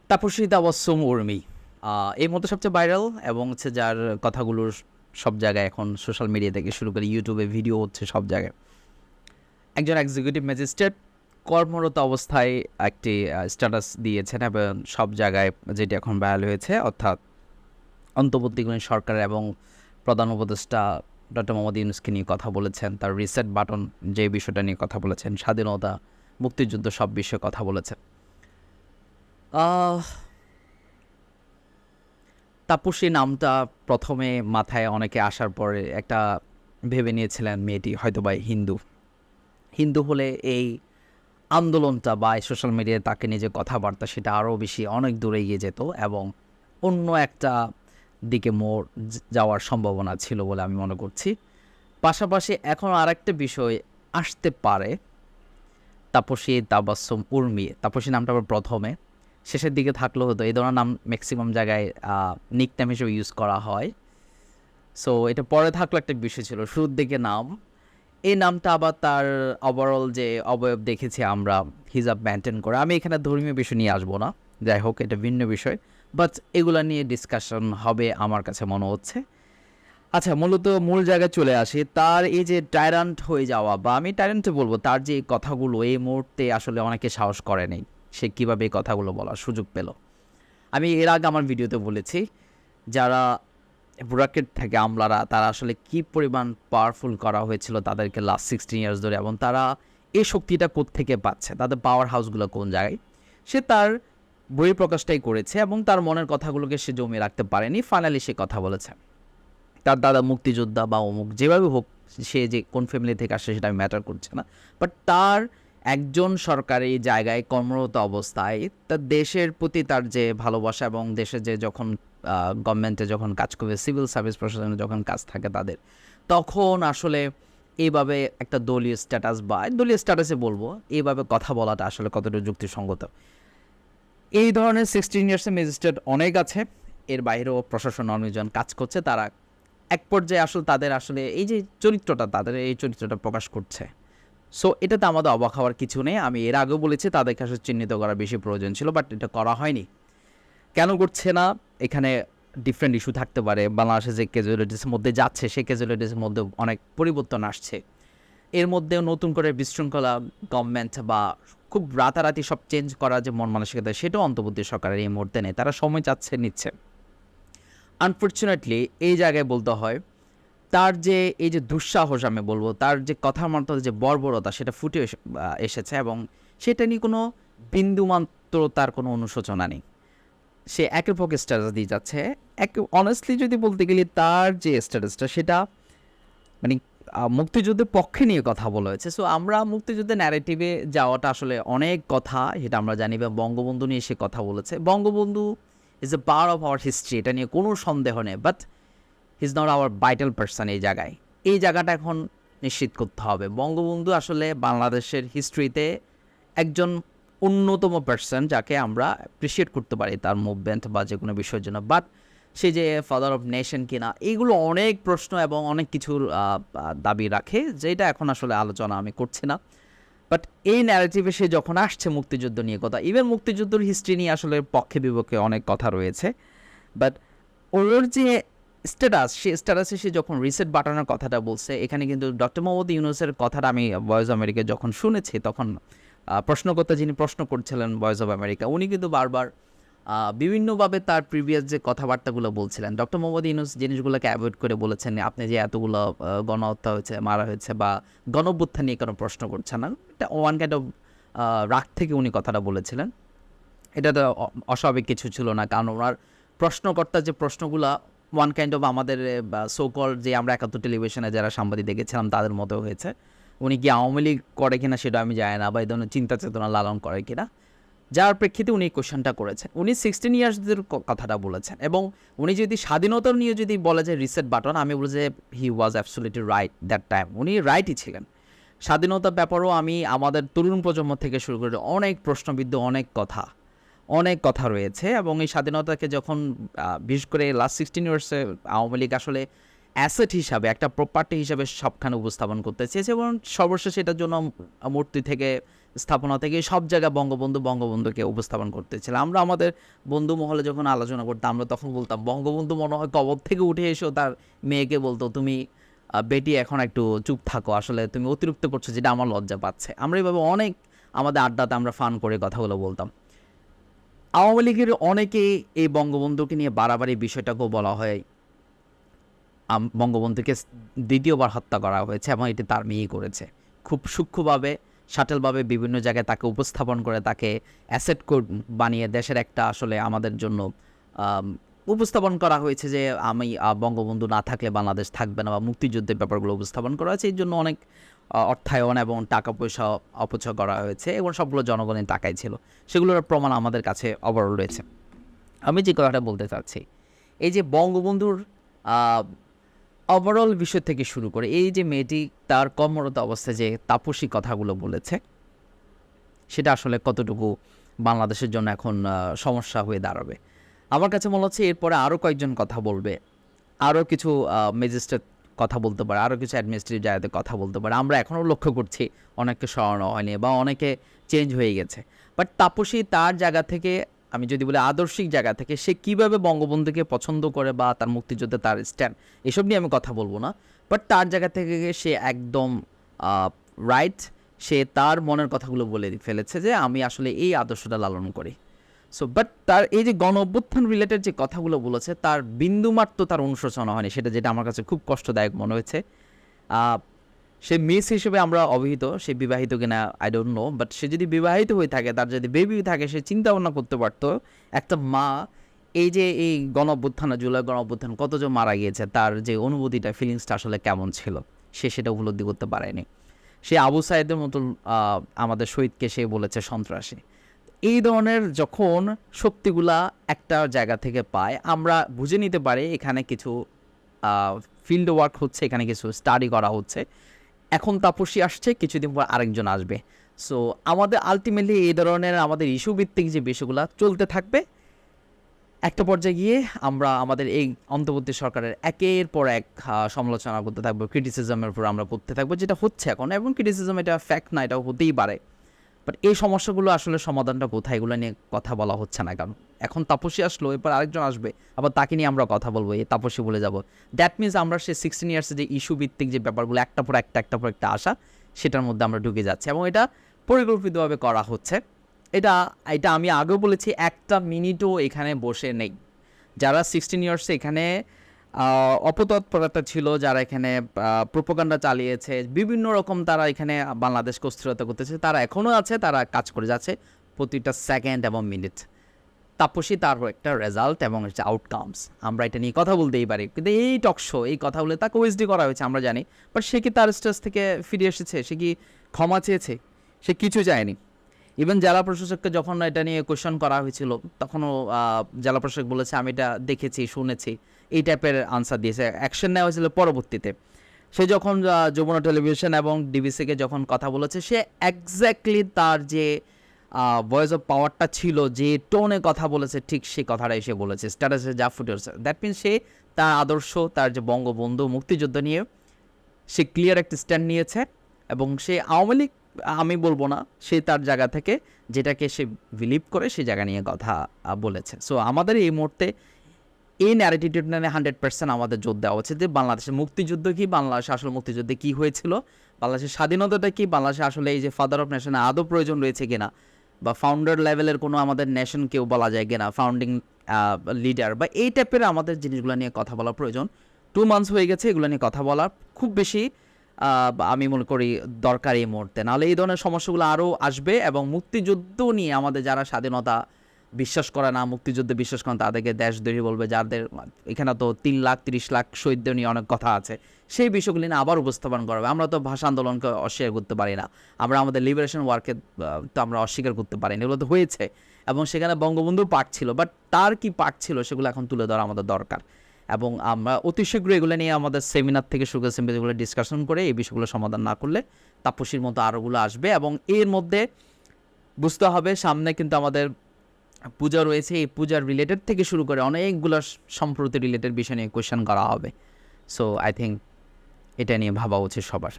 তাপসী তাবাসসুম উর্মি এই মতো সবচেয়ে ভাইরাল এবং হচ্ছে যার কথাগুলো সব জায়গায় এখন সোশ্যাল মিডিয়া থেকে শুরু করে ইউটিউবে ভিডিও হচ্ছে সব জায়গায়। একজন এক্সিকিউটিভ ম্যাজিস্ট্রেট কর্মরত অবস্থায় একটি স্ট্যাটাস দিয়েছেন এবং সব জায়গায় যেটি এখন ভাইরাল হয়েছে, অর্থাৎ অন্তর্বর্তীকালীন সরকার এবং প্রধান উপদেষ্টা ডক্টর মোহাম্মদ ইউনূসকে নিয়ে কথা বলেছেন, তার রিসেট বাটন যে বিষয়টা নিয়ে কথা বলেছেন, স্বাধীনতা, মুক্তিযুদ্ধ সব বিষয়ে কথা বলেছেন। তাপসী নামটা প্রথমে মাথায় অনেকে আসার পরে একটা ভেবে নিয়েছিলেন মেয়েটি হয়তোবা হিন্দু হলে এই আন্দোলনটা বা সোশ্যাল মিডিয়ায় তাকে নিয়ে যে কথাবার্তা সেটা আরও বেশি অনেক দূরে এগিয়ে যেত এবং অন্য একটা দিকে মোড় যাওয়ার সম্ভাবনা ছিল বলে আমি মনে করছি। পাশাপাশি এখন আরেকটা বিষয় আসতে পারে, তাপসী তাবাসসুম উর্মি, তাপসী নামটা আবার প্রথমে, শেষের দিকে থাকলেও হতো। এই ধরনের নাম ম্যাক্সিমাম জায়গায় নিকনেম হিসেবে ইউজ করা হয়। সো এটা পরে থাকলো একটা বিষয় ছিল, শুরুর দিকে নাম। এই নামটা আবার তার ওভারঅল যে অবয়ব দেখেছি আমরা, হিজাব মেনটেন করে, আমি এখানে ধর্মীয় বিষয় নিয়ে আসবো না, যাই হোক এটা ভিন্ন বিষয়, বাট এগুলা নিয়ে ডিসকাশন হবে আমার কাছে মনে হচ্ছে। আচ্ছা, মূলত মূল জায়গায় চলে আসি। তার এই যে টাইরান্ট হয়ে যাওয়া, বা আমি টাইরান্টে বলবো, তার যে কথাগুলো এই মুহূর্তে আসলে অনেকে সাহস করে নেই সে কীভাবে এই কথাগুলো বলার সুযোগ পেল। আমি এর আগে আমার ভিডিওতে বলেছি, যারা ব্র্যাকেট থেকে আমলারা, তারা আসলে কী পরিমাণ পাওয়ারফুল করা হয়েছিল তাদেরকে লাস্ট 16 ইয়ার্স ধরে, এবং তারা এই শক্তিটা কোত্থেকে পাচ্ছে, তাদের পাওয়ার হাউসগুলো কোন জায়গায়। সে তার বই প্রকাশটাই করেছে এবং তার মনের কথাগুলোকে সে জমিয়ে রাখতে পারেনি, ফাইনালি সে কথা বলেছে। তার দাদা মুক্তিযোদ্ধা বা অমুক যেভাবে হোক, সে যে কোন ফ্যামিলি থেকে আসে সেটা ম্যাটার করছে না, বাট তার একজন সরকারি জায়গায় কর্মরত অবস্থায় তার দেশের প্রতি তার যে ভালোবাসা এবং দেশের যে যখন গভর্নমেন্টে যখন কাজ করবে, সিভিল সার্ভিস প্রশাসনে যখন কাজ থাকে তাদের, তখন আসলে এইভাবে একটা দলীয় স্ট্যাটাস বা দলীয় স্ট্যাটাসে বলবো, এইভাবে কথা বলাটা আসলে কতটা যুক্তিসঙ্গত। এই ধরনের 16 ইয়ার্সের ম্যাজিস্ট্রেট অনেক আছে, এর বাইরেও প্রশাসন অনেকজন কাজ করছে, তারা এক পর্যায়ে আসলে তাদের আসলে এই যে চরিত্রটা, তাদের এই চরিত্রটা প্রকাশ করছে। সো এটাতে আমাদের অবাক হওয়ার কিছু নেই। আমি এর আগেও বলেছি তাদেরকে আসলে চিহ্নিত করা বেশি প্রয়োজন ছিল, বাট এটা করা হয়নি। কেন করছে না, এখানে ডিফারেন্ট ইস্যু থাকতে পারে। বাংলাদেশে যে ক্যাজুয়ালিটিসের মধ্যে যাচ্ছে, সেই ক্যাজুয়ালিটিসের মধ্যে অনেক পরিবর্তন আসছে। এর মধ্যেও নতুন করে বিশৃঙ্খলা গভর্নমেন্ট বা খুব রাতারাতি সব চেঞ্জ করা যে মন মানসিকতা, সেটাও অন্তর্বর্তী সরকারের এই মুহূর্তে নেই। তারা সময় চাচ্ছে, নিচ্ছে। আনফর্চুনেটলি এই জায়গায় বলতে হয়, তার যে এই যে দুঃসাহস আমি বলবো, তার যে কথার মধ্যে যে বর্বরতা, সেটা ফুটে এসেছে এবং সেটা নিয়ে কোনো বিন্দুমাত্র তার কোনো অনুশোচনা নেই। সে একের পক্ষে স্ট্যাটাস দিয়ে যাচ্ছে। অনেস্টলি যদি বলতে গেলে, তার যে স্ট্যাটাসটা সেটা মানে মুক্তিযুদ্ধের পক্ষে নিয়ে কথা বলা হয়েছে। সো আমরা মুক্তিযুদ্ধের ন্যারেটিভে যাওয়াটা আসলে অনেক কথা, এটা আমরা জানি, বা বঙ্গবন্ধু নিয়ে সে কথা বলেছে। Bangabandhu is a part of our history, এটা নিয়ে কোনো সন্দেহ নেই, but he is not our vital person. এই জায়গাটা এখন নিশ্চিত করতে হবে। বঙ্গবন্ধু আসলে বাংলাদেশের হিস্ট্রিতে একজন অন্যতম পার্সন, যাকে আমরা অ্যাপ্রিসিয়েট করতে পারি তার মুভমেন্ট বা যে কোনো বিষয়ের জন্য, বাট সে যে ফাদার অফ নেশন কিনা, এইগুলো অনেক প্রশ্ন এবং অনেক কিছুর দাবি রাখে, যেটা এখন আসলে আলোচনা আমি করছি না। বাট এই ন্যারেটিভে সে যখন আসছে মুক্তিযুদ্ধ নিয়ে কথা, ইভেন মুক্তিযুদ্ধের হিস্ট্রি নিয়ে আসলে পক্ষে বিপক্ষে অনেক কথা রয়েছে, বাট ওর যে স্ট্যাটাস, সে স্ট্যাটাসে সে যখন রিসেট বাটনের কথাটা বলছে, এখানে কিন্তু ডক্টর মোহাম্মদ ইউনূসের কথাটা আমি ভয়েস অফ আমেরিকা যখন শুনেছি, তখন প্রশ্নকর্তা যিনি প্রশ্ন করছিলেন ভয়েস অফ আমেরিকা, উনি কিন্তু বারবার বিভিন্নভাবে তার প্রিভিয়াস যে কথাবার্তাগুলো বলছিলেন, ডক্টর মোহাম্মদ ইউনূস জিনিসগুলোকে অ্যাভয়েড করে বলেছেন, আপনি যে এতগুলো গণহত্যা হয়েছে, মারা হয়েছে বা গণঅভ্যুত্থান নিয়ে কোনো প্রশ্ন করছেন না, এটা ওয়ান কাইন্ড অফ রাগ থেকে উনি কথাটা বলেছিলেন। এটা তো অস্বাভাবিক কিছু ছিল না, কারণ ওনার প্রশ্নকর্তার যে প্রশ্নগুলা ওয়ান কাইন্ড অফ আমাদের সোকল যে আমরা 71 টেলিভিশনে যারা সাংবাদিক দেখেছিলাম তাদের মতো হয়েছে। উনি কি আওয়ামী লীগ করে কিনা সেটা আমি জানি না, বা এই ধরনের চিন্তা চেতনা লালন করে কিনা, যার প্রেক্ষিতে উনি কোয়েশ্চেনটা করেছেন। উনি 16 ইয়ার্সদের কথাটা বলেছেন, এবং উনি যদি স্বাধীনতা নিয়ে যদি বলে যে রিসেট বাটন, আমি বলি যে he was absolutely right that time, উনি রাইটই ছিলেন। স্বাধীনতার ব্যাপারেও আমি আমাদের তরুণ প্রজন্ম থেকে শুরু করে অনেক প্রশ্নবিদ্ধ অনেক কথা রয়েছে, এবং এই স্বাধীনতাকে যখন বিশেষ করে লাস্ট 16 ইয়ার্সে আওয়ামী লীগ আসলে অ্যাসেট হিসাবে, একটা প্রপার্টি হিসাবে সবখানে উপস্থাপন করতে চেয়েছে, এবং সর্বশেষ এটার জন্য মূর্তি থেকে স্থাপনা থেকে সব জায়গায় বঙ্গবন্ধুকে উপস্থাপন করতেছিল। আমরা আমাদের বন্ধু মহলে যখন আলোচনা করতাম আমরা তখন বলতাম বঙ্গবন্ধু মনে হয় কবর থেকে উঠে এসেও তার মেয়েকে বলতো, তুমি বেটি এখন একটু চুপ থাকো, আসলে তুমি অতিরিক্ত করছো, যেটা আমার লজ্জা পাচ্ছে। আমরা এইভাবে অনেক আমাদের আড্ডাতে আমরা ফান করে কথাগুলো বলতাম। আওয়ামী লীগের অনেকেই এই বঙ্গবন্ধুকে নিয়ে বাড়াবাড়ি বিষয়টাকেও বলা হয় বঙ্গবন্ধুকে দ্বিতীয়বার হত্যা করা হয়েছে এবং এটি তার মেয়েই করেছে। খুব সূক্ষ্মভাবে শাটেলভাবে বিভিন্ন জায়গায় তাকে উপস্থাপন করে তাকে অ্যাসেট কোড বানিয়ে দেশের একটা আসলে আমাদের জন্য উপস্থাপন করা হয়েছে যে আমি বঙ্গবন্ধু না থাকলে বাংলাদেশ থাকবে না, বা মুক্তিযুদ্ধের ব্যাপারগুলো উপস্থাপন করা হয়েছে। এই জন্য অনেক অর্থায়ন এবং টাকা পয়সা অপচয় করা হয়েছে এবং সবগুলো জনগণের টাকাই ছিল, সেগুলোর প্রমাণ আমাদের কাছে ওভারঅল রয়েছে। আমি যে কথাটা বলতে চাচ্ছি, এই যে বঙ্গবন্ধুর ওভারঅল বিষয় থেকে শুরু করে এই যে মেয়েটি তার কর্মরত অবস্থায় যে তাপসী কথাগুলো বলেছে, সেটা আসলে কতটুকু বাংলাদেশের জন্য এখন সমস্যা হয়ে দাঁড়াবে। আমার কাছে মনে হচ্ছে এরপরে আরও কয়েকজন কথা বলবে, আরও কিছু ম্যাজিস্ট্রেট কথা বলতে পারে, আরও কিছু অ্যাডমিনিস্ট্রেটিভ জায়গাতে কথা বলতে পারে। আমরা এখনও লক্ষ্য করছি অনেককে সরানো হয়নি বা অনেকে চেঞ্জ হয়ে গেছে। বাট তাপসী তার জায়গা থেকে, আমি যদি বলি আদর্শিক জায়গা থেকে, সে কীভাবে বঙ্গবন্ধুকে পছন্দ করে বা তার মুক্তিযুদ্ধে তার স্ট্যান্ড, এসব নিয়ে আমি কথা বলবো না। বাট তার জায়গা থেকে সে একদম রাইট, সে তার মনের কথাগুলো বলে ফেলেছে যে আমি আসলে এই আদর্শটা লালন করি। সো বাট তার এই যে গণ অভ্যুত্থান রিলেটেড যে কথাগুলো বলেছে তার বিন্দুমাত্র তার অনুশোচনা হয়নি, সেটা যেটা আমার কাছে খুব কষ্টদায়ক মনে হয়েছে। সে মিস হিসেবে আমরা অবহিত, সে বিবাহিত কিনা আই ডোন্ট নো, বাট সে যদি বিবাহিত হয়ে থাকে, তার যদি বেবি থাকে, সে চিন্তা ভাবনা করতে পারতো একটা মা এই যে এই গণ অভ্যুত্থান, জুলাই গণ অভ্যুত্থান কতজন মারা গিয়েছে, তার যে অনুভূতিটা, ফিলিংসটা আসলে কেমন ছিল, সে সেটা উপলব্ধি করতে পারেনি। সে আবু সাইদের মতন আমাদের শহীদকে সে বলেছে সন্ত্রাসী। এই ধরনের যখন শক্তিগুলা একটা জায়গা থেকে পায়, আমরা বুঝে নিতে পারি এখানে কিছু ফিল্ড ওয়ার্ক হচ্ছে, এখানে কিছু স্টাডি করা হচ্ছে। এখন তাপসী আসছে, কিছুদিন পর আরেকজন আসবে। সো আমাদের আলটিমেটলি এই ধরনের আমাদের ইস্যু ভিত্তিক যে বিষয়গুলো চলতে থাকবে, একটা পর্যায়ে গিয়ে আমরা আমাদের এই অন্তর্বর্তী সরকারের একের পর এক সমালোচনা করতে থাকবো, ক্রিটিসিজমের উপর আমরা করতে থাকবো, যেটা হচ্ছে এখন। এবং ক্রিটিসিজম এটা ফ্যাক্ট না, এটাও হতেই পারে। বাট এই সমস্যাগুলো আসলে সমাধানটা কোথায়, এগুলো নিয়ে কথা বলা হচ্ছে না কেন? এখন তাপসী আসলো, এরপর আরেকজন আসবে, আবার তাকে নিয়ে আমরা কথা বলবো, এই তাপসী বলে যাব। দ্যাট মিনস আমরা সে 16 ইয়ার্সে যে ইস্যু ভিত্তিক যে ব্যাপারগুলো একটা পর একটা আসা, সেটার মধ্যে আমরা ঢুকে যাচ্ছি এবং এটা পরিকল্পিতভাবে করা হচ্ছে। এটা আমি আগেও বলেছি, একটা মিনিটও এখানে বসে নেই। যারা 16 ইয়ার্সে এখানে অপতৎপরতা ছিল, যারা এখানে প্রোপাগান্ডা চালিয়েছে, বিভিন্ন রকম তারা এখানে বাংলাদেশকে অস্থিরতা করতেছে, তারা এখনও আছে, তারা কাজ করে যাচ্ছে প্রতিটা সেকেন্ড এবং মিনিট। তাপসী তার একটা রেজাল্ট এবং হচ্ছে আউটকামস, আমরা এটা নিয়ে কথা বলতেই পারি। কিন্তু এই টকশো, এই কথা বলে তাকে ওএসডি করা হয়েছে আমরা জানি, বাট সে কি তার স্টেজ থেকে ফিরে এসেছে? সে কি ক্ষমা চেয়েছে? সে কিছু চায়নি। ইভেন জেলা প্রশাসককে যখন এটা নিয়ে কোয়েশ্চন করা হয়েছিল, তখনও জেলা প্রশাসক বলেছে আমি এটা দেখেছি, শুনেছি, এই টাইপের আনসার দিয়েছে। অ্যাকশন নেওয়া হয়েছিল পরবর্তীতে। সে যখন যমুনা টেলিভিশন এবং ডিবিসিকে যখন কথা বলেছে, সে এক্স্যাক্টলি তার যে ভয়েস অফ পাওয়ারটা ছিল, যে টোনে কথা বলেছে, ঠিক সেই কথাটাই সে বলেছে, স্ট্যাটাসে যা ফুটে উঠছে। দ্যাট মিনস সে তার আদর্শ, তার যে বঙ্গবন্ধু মুক্তিযুদ্ধ নিয়ে সে ক্লিয়ার একটা স্ট্যান্ড নিয়েছে। এবং সে আওয়ামী লীগ আমি বলবো না, সে তার জায়গা থেকে যেটাকে সে বিলিভ করে সেই জায়গা নিয়ে কথা বলেছে। সো আমাদের এই মুহূর্তে এই ন্যারেটিভটা নিয়ে 100% আমাদের জোর দেওয়া উচিত যে বাংলাদেশের মুক্তিযুদ্ধ কী, বাংলাদেশে আসলে মুক্তিযুদ্ধে কী হয়েছিল, বাংলাদেশের স্বাধীনতাটা কী, বাংলাদেশে আসলে এই যে ফাদার অফ নেশনের আদৌ প্রয়োজন রয়েছে কিনা, বা ফাউন্ডার লেভেলের কোনো আমাদের নেশন কেউ বলা যায় কিনা, ফাউন্ডিং লিডার, বা এই টাইপের আমাদের জিনিসগুলো নিয়ে কথা বলা প্রয়োজন। 2 মান্থস হয়ে গেছে, এগুলো নিয়ে কথা বলা খুব বেশি আমি মনে করি দরকার এই মুহূর্তে। নাহলে এই ধরনের সমস্যাগুলো আরও আসবে এবং মুক্তিযুদ্ধ নিয়ে আমাদের যারা স্বাধীনতা বিশ্বাস করে না, মুক্তিযুদ্ধে বিশ্বাস করেন, তাদেরকে দেশদ্রোহী বলবে। যাদের এখানে তো 3 লাখ 30 লাখ শহীদদের নিয়ে অনেক কথা আছে, সেই বিষয়গুলি নিয়ে আবার উপস্থাপন করবে। আমরা তো ভাষা আন্দোলনকে অস্বীকার করতে পারি না, আমরা আমাদের লিবারেশন ওয়ার্কে তো আমরা অস্বীকার করতে পারি না, এগুলো তো হয়েছে এবং সেখানে বঙ্গবন্ধুর পার্ট ছিল। বাট তার কি পার্ট ছিল সেগুলো এখন তুলে ধরা আমাদের দরকার। এবং আমরা অতি শীঘ্র এগুলো নিয়ে আমাদের সেমিনার থেকে শুরু করে সেমিনারগুলো ডিসকাশন করে এই বিষয়গুলো সমাধান না করলে তাপসীর মতো আরোগুলো আসবে। এবং এর মধ্যে বুঝতে হবে সামনে কিন্তু আমাদের পূজা রয়েছে, এই পূজার রিলেটেড থেকে শুরু করে অনেকগুলো সম্প্রতি রিলেটেড বিষয় নিয়ে কোয়েশ্চেন করা হবে। সো আই থিঙ্ক এটা নিয়ে ভাবা উচিত সবার।